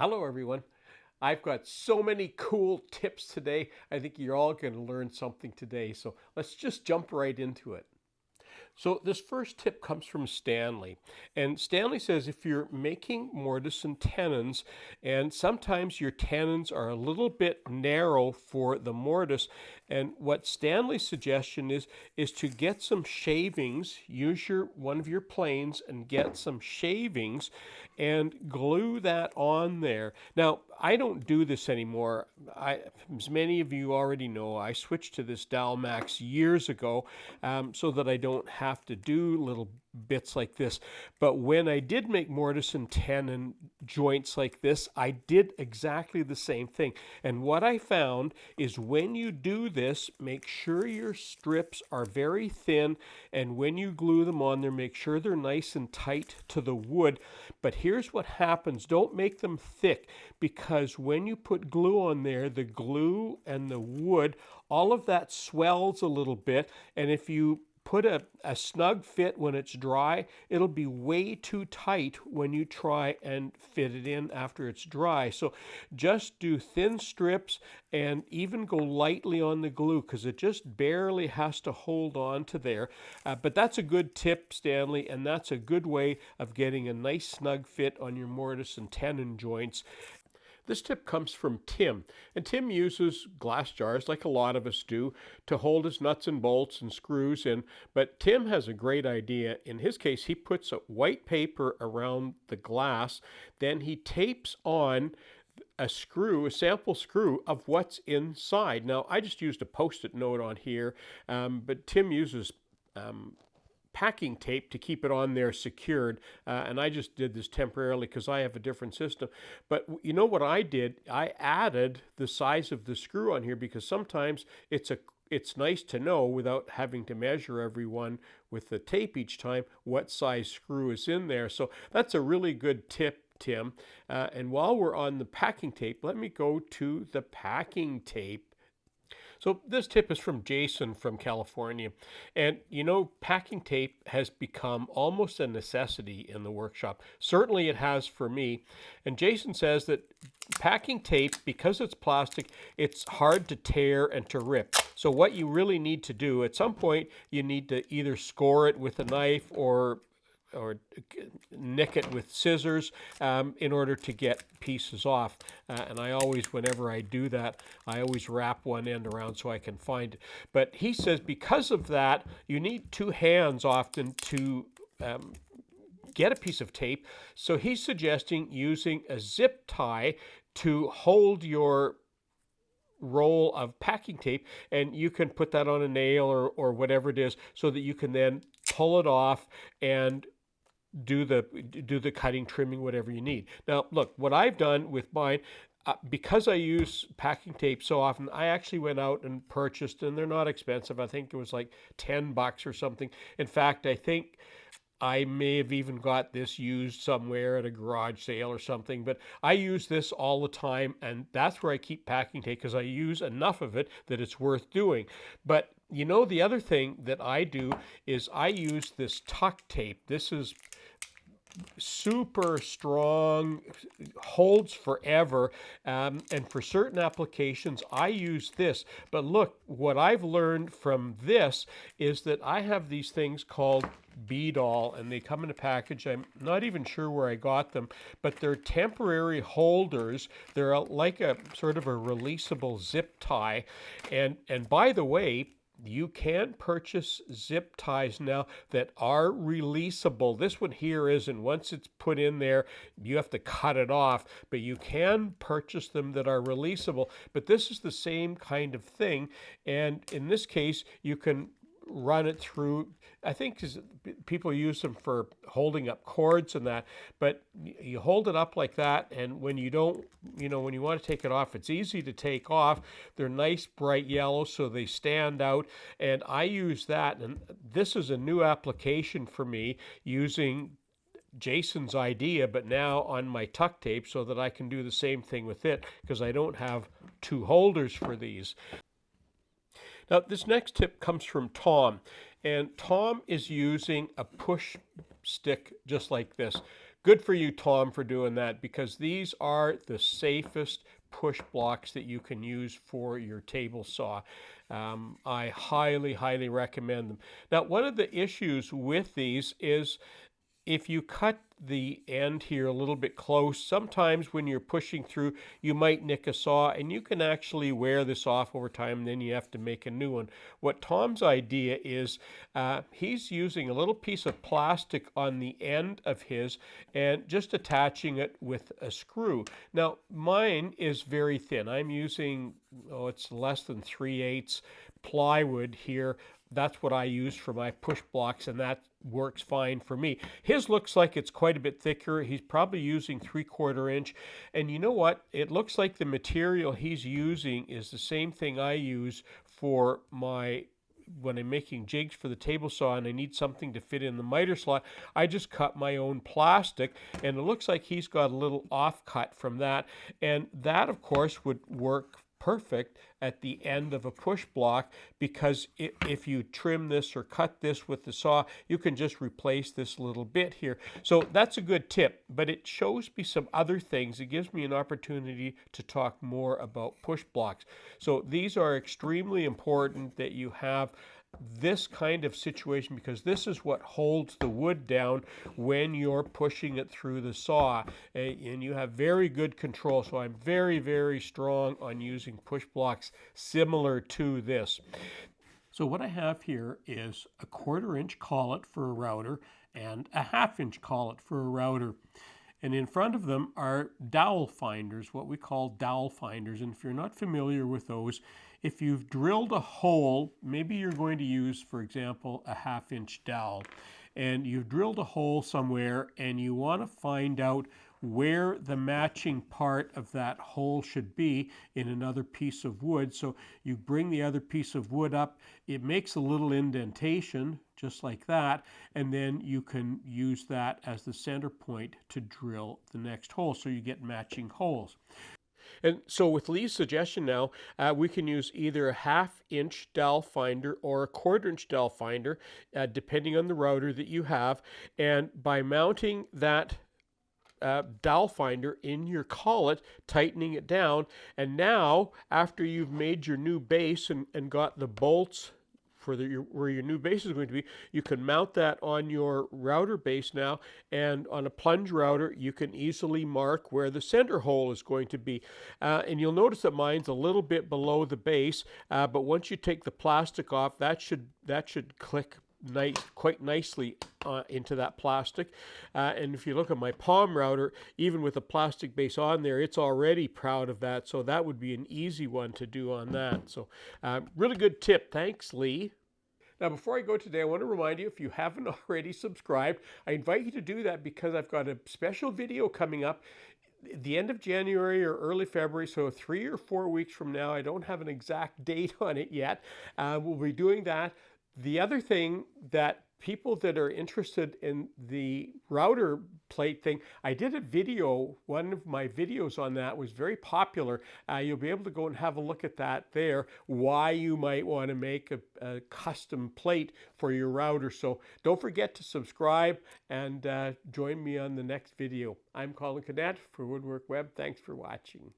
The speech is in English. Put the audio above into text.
Hello, everyone. I've got so many cool tips today. I think you're all going to learn something today. So let's just jump right into it. So this first tip comes from Stanley. And Stanley says if you're making mortise and tenons, and sometimes your tenons are a little bit narrow for the mortise, and what Stanley's suggestion is to get some shavings, use one of your planes and get some shavings and glue that on there. Now, I don't do this anymore. As many of you already know, I switched to this Dowel Max years ago so that I don't have to do little bits like this. But when I did make mortise and tenon joints like this, I did exactly the same thing. And what I found is when you do this, make sure your strips are very thin, and when you glue them on there, make sure they're nice and tight to the wood. But here's what happens. Don't make them thick, because when you put glue on there, the glue and the wood, all of that swells a little bit, and if you put a snug fit when it's dry, it'll be way too tight when you try and fit it in after it's dry. So just do thin strips and even go lightly on the glue, because it just barely has to hold on to there. But that's a good tip, Stanley, and that's a good way of getting a nice snug fit on your mortise and tenon joints. This tip comes from Tim, and Tim uses glass jars, like a lot of us do, to hold his nuts and bolts and screws in. But Tim has a great idea. In his case, he puts a white paper around the glass, then he tapes on a sample screw of what's inside. Now, I just used a Post-it note on here, but Tim uses packing tape to keep it on there secured, and I just did this temporarily because I have a different system. But you know what I did? I added the size of the screw on here, because sometimes it's nice to know, without having to measure every one with the tape each time, what size screw is in there. So that's a really good tip, Tim. And while we're on the packing tape, let me go to the packing tape. So this tip is from Jason from California. And you know, packing tape has become almost a necessity in the workshop. Certainly it has for me. And Jason says that packing tape, because it's plastic, it's hard to tear and to rip. So what you really need to do, at some point, you need to either score it with a knife or nick it with scissors in order to get pieces off. And I always, whenever I do that, I always wrap one end around so I can find it. But he says because of that, you need two hands often to get a piece of tape. So he's suggesting using a zip tie to hold your roll of packing tape, and you can put that on a nail or whatever it is, so that you can then pull it off and do the cutting, trimming, whatever you need. Now, look, what I've done with mine, because I use packing tape so often, I actually went out and purchased, and they're not expensive. I think it was like $10 or something. In fact, I think I may have even got this used somewhere at a garage sale or something, but I use this all the time, and that's where I keep packing tape, because I use enough of it that it's worth doing. But you know, the other thing that I do is I use this tuck tape. This is super strong, holds forever, and for certain applications I use this. But look, what I've learned from this is that I have these things called bead-all, and they come in a package. I'm not even sure where I got them, but they're temporary holders. They're like a sort of a releasable zip tie, and by the way, you can purchase zip ties now that are releasable. This one here isn't. Once it's put in there, you have to cut it off, but you can purchase them that are releasable. But this is the same kind of thing, and in this case, you can run it through. I think people use them for holding up cords and that, but you hold it up like that, and when you don't, when you want to take it off, it's easy to take off. They're nice bright yellow, so they stand out, and I use that. And this is a new application for me, using Jason's idea, but now on my tuck tape, so that I can do the same thing with it, because I don't have two holders for these. Now, this next tip comes from Tom, and Tom is using a push stick just like this. good for you, Tom, for doing that, because these are the safest push blocks that you can use for your table saw. I highly, highly recommend them. Now, one of the issues with these is if you cut the end here a little bit close, sometimes when you're pushing through, you might nick a saw, and you can actually wear this off over time, and then you have to make a new one. What Tom's idea is, he's using a little piece of plastic on the end of his and just attaching it with a screw. Now, mine is very thin. I'm using, it's less than 3/8 plywood here. That's what I use for my push blocks, and that works fine for me. His looks like it's quite a bit thicker. He's probably using 3/4 inch. And you know what? It looks like the material he's using is the same thing I use for when I'm making jigs for the table saw and I need something to fit in the miter slot. I just cut my own plastic, and it looks like he's got a little offcut from that. And that, of course, would work perfect at the end of a push block, because if you trim this or cut this with the saw, you can just replace this little bit here. So that's a good tip, but it shows me some other things. It gives me an opportunity to talk more about push blocks. So these are extremely important that you have this kind of situation, because this is what holds the wood down when you're pushing it through the saw, and you have very good control. So I'm very, very strong on using push blocks similar to this. So what I have here is a 1/4 inch collet for a router and a 1/2 inch collet for a router. And in front of them are dowel finders, what we call dowel finders. And if you're not familiar with those, if you've drilled a hole, maybe you're going to use, for example, a 1/2 inch dowel, and you've drilled a hole somewhere and you want to find out where the matching part of that hole should be in another piece of wood. So you bring the other piece of wood up, it makes a little indentation, just like that, and then you can use that as the center point to drill the next hole, so you get matching holes. And so with Lee's suggestion now, we can use either a 1/2 inch dowel finder or a 1/4 inch dowel finder, depending on the router that you have. And by mounting that dowel finder in your collet, tightening it down, and now after you've made your new base and got the bolts for where your new base is going to be, you can mount that on your router base now, and on a plunge router you can easily mark where the center hole is going to be. And you'll notice that mine's a little bit below the base, but once you take the plastic off, that should click quite nicely into that plastic. And if you look at my palm router, even with a plastic base on there, it's already proud of that. So that would be an easy one to do on that. So really good tip. Thanks, Lee. Now, before I go today, I want to remind you, if you haven't already subscribed, I invite you to do that, because I've got a special video coming up at the end of January or early February, so 3 or 4 weeks from now. I don't have an exact date on it yet. We'll be doing that. The other thing that people that are interested in the router plate thing, I did a video, one of my videos on that was very popular. You'll be able to go and have a look at that there, why you might want to make a custom plate for your router. So don't forget to subscribe and join me on the next video. I'm Colin Cadet for Woodwork Web. Thanks for watching.